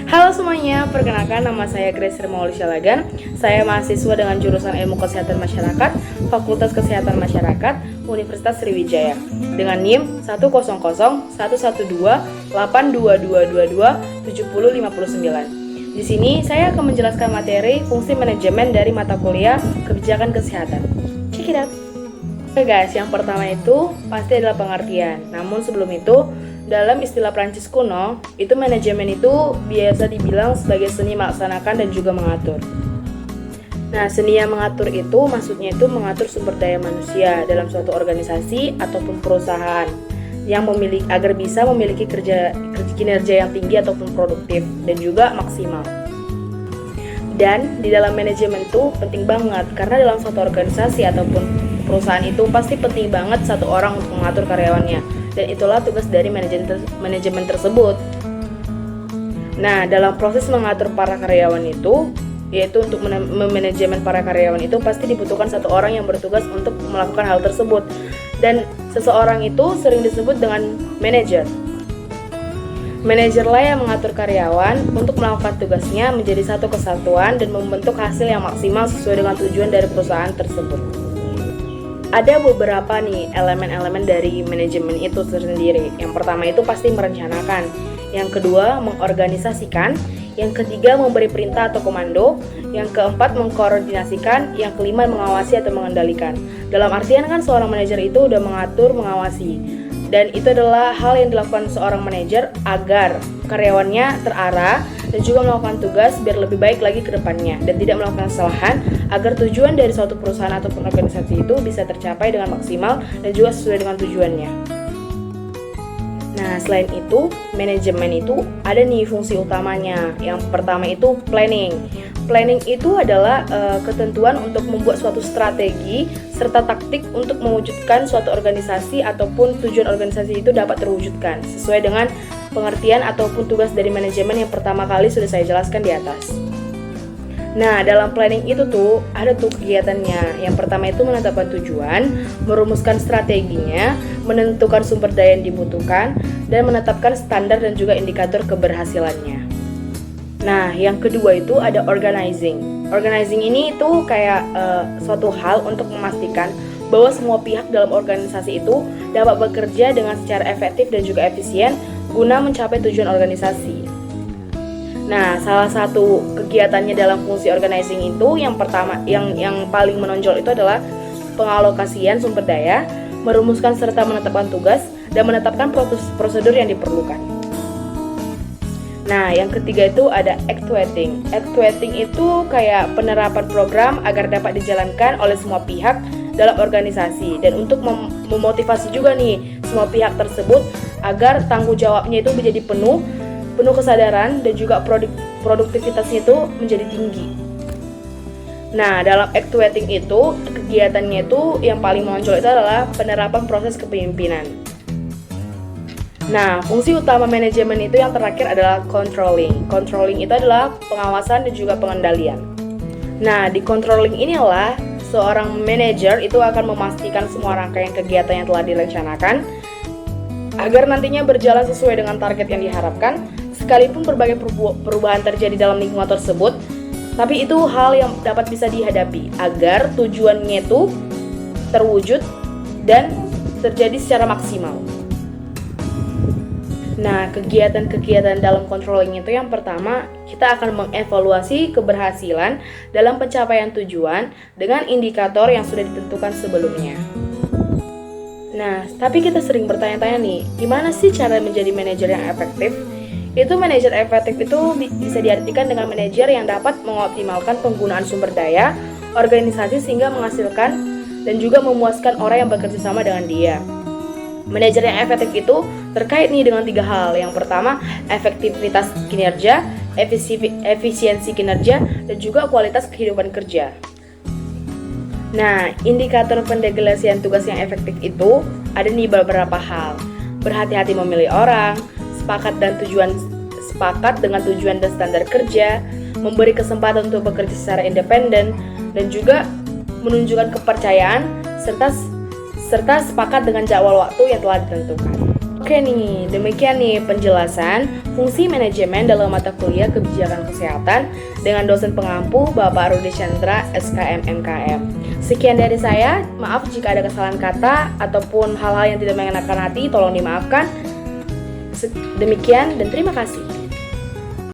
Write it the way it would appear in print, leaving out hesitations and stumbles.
Halo semuanya, perkenalkan nama saya Grace Mauli Syalagan. Saya mahasiswa dengan jurusan Ilmu Kesehatan Masyarakat, Fakultas Kesehatan Masyarakat, Universitas Sriwijaya dengan NIM 100111182227059. Di sini saya akan menjelaskan materi fungsi manajemen dari mata kuliah Kebijakan Kesehatan. Check it out. Oke guys, yang pertama itu pasti adalah pengertian. Namun sebelum itu, dalam istilah Prancis kuno, itu manajemen itu biasa dibilang sebagai seni melaksanakan dan juga mengatur. Nah, seni yang mengatur itu maksudnya itu mengatur sumber daya manusia dalam suatu organisasi ataupun perusahaan yang agar bisa memiliki kinerja yang tinggi ataupun produktif dan juga maksimal. Dan di dalam manajemen itu penting banget karena dalam suatu organisasi ataupun perusahaan itu pasti penting banget satu orang untuk mengatur karyawannya. Dan itulah tugas dari manajemen tersebut. Nah, dalam proses mengatur para karyawan itu, yaitu untuk memanajemen para karyawan itu pasti dibutuhkan satu orang yang bertugas untuk melakukan hal tersebut. Dan seseorang itu sering disebut dengan manajer. Manajerlah yang mengatur karyawan untuk melakukan tugasnya menjadi satu kesatuan dan membentuk hasil yang maksimal sesuai dengan tujuan dari perusahaan tersebut. Ada beberapa nih elemen-elemen dari manajemen itu sendiri. Yang pertama itu pasti merencanakan, yang kedua mengorganisasikan, yang ketiga memberi perintah atau komando, yang keempat mengkoordinasikan, yang kelima mengawasi atau mengendalikan. Dalam artian kan seorang manajer itu udah mengatur, mengawasi. Dan itu adalah hal yang dilakukan seorang manajer agar karyawannya terarah dan juga melakukan tugas biar lebih baik lagi ke depannya dan tidak melakukan kesalahan agar tujuan dari suatu perusahaan ataupun organisasi itu bisa tercapai dengan maksimal dan juga sesuai dengan tujuannya. Nah, selain itu, manajemen itu ada nih fungsi utamanya. Yang pertama itu planning. Planning itu adalah ketentuan untuk membuat suatu strategi serta taktik untuk mewujudkan suatu organisasi ataupun tujuan organisasi itu dapat terwujudkan sesuai dengan pengertian ataupun tugas dari manajemen yang pertama kali sudah saya jelaskan di atas. Nah, dalam planning itu tuh ada tuh kegiatannya. Yang pertama itu menetapkan tujuan, merumuskan strateginya, menentukan sumber daya yang dibutuhkan, dan menetapkan standar dan juga indikator keberhasilannya. Nah, yang kedua itu ada organizing. Organizing ini itu kayak suatu hal untuk memastikan bahwa semua pihak dalam organisasi itu dapat bekerja dengan secara efektif dan juga efisien guna mencapai tujuan organisasi. Nah, salah satu kegiatannya dalam fungsi organizing itu yang pertama, yang paling menonjol itu adalah pengalokasian sumber daya, merumuskan serta menetapkan tugas, dan menetapkan prosedur yang diperlukan. Nah, yang ketiga itu ada actuating. Actuating itu kayak penerapan program agar dapat dijalankan oleh semua pihak dalam organisasi dan untuk memotivasi juga nih semua pihak tersebut agar tanggung jawabnya itu menjadi penuh kesadaran dan juga produktivitasnya itu menjadi tinggi. Nah, dalam actuating itu kegiatannya itu yang paling menonjol itu adalah penerapan proses kepemimpinan. Nah, fungsi utama manajemen itu yang terakhir adalah controlling. Controlling itu adalah pengawasan dan juga pengendalian. Nah, di controlling inilah seorang manajer itu akan memastikan semua rangkaian kegiatan yang telah direncanakan agar nantinya berjalan sesuai dengan target yang diharapkan, sekalipun berbagai perubahan terjadi dalam lingkungan tersebut, tapi itu hal yang dapat bisa dihadapi agar tujuannya itu terwujud dan terjadi secara maksimal. Nah, kegiatan-kegiatan dalam controlling itu yang pertama, kita akan mengevaluasi keberhasilan dalam pencapaian tujuan dengan indikator yang sudah ditentukan sebelumnya. Nah, tapi kita sering bertanya-tanya nih, gimana sih cara menjadi manajer yang efektif? Itu manajer efektif itu bisa diartikan dengan manajer yang dapat mengoptimalkan penggunaan sumber daya organisasi sehingga menghasilkan dan juga memuaskan orang yang bekerja sama dengan dia. Manajer yang efektif itu terkait nih dengan 3 hal. Yang pertama, efektivitas kinerja, efisiensi kinerja, dan juga kualitas kehidupan kerja. Nah, indikator pendelegasian tugas yang efektif itu ada nih beberapa hal. Berhati-hati memilih orang, sepakat dengan tujuan dan standar kerja, memberi kesempatan untuk bekerja secara independen, dan juga menunjukkan kepercayaan serta sepakat dengan jadwal waktu yang telah ditentukan. Oke nih, demikian nih penjelasan fungsi manajemen dalam mata kuliah kebijakan kesehatan dengan dosen pengampu Bapak Rudi Chandra, SKM MKM. Sekian dari saya, maaf jika ada kesalahan kata ataupun hal-hal yang tidak mengenakan hati, tolong dimaafkan. Demikian dan terima kasih.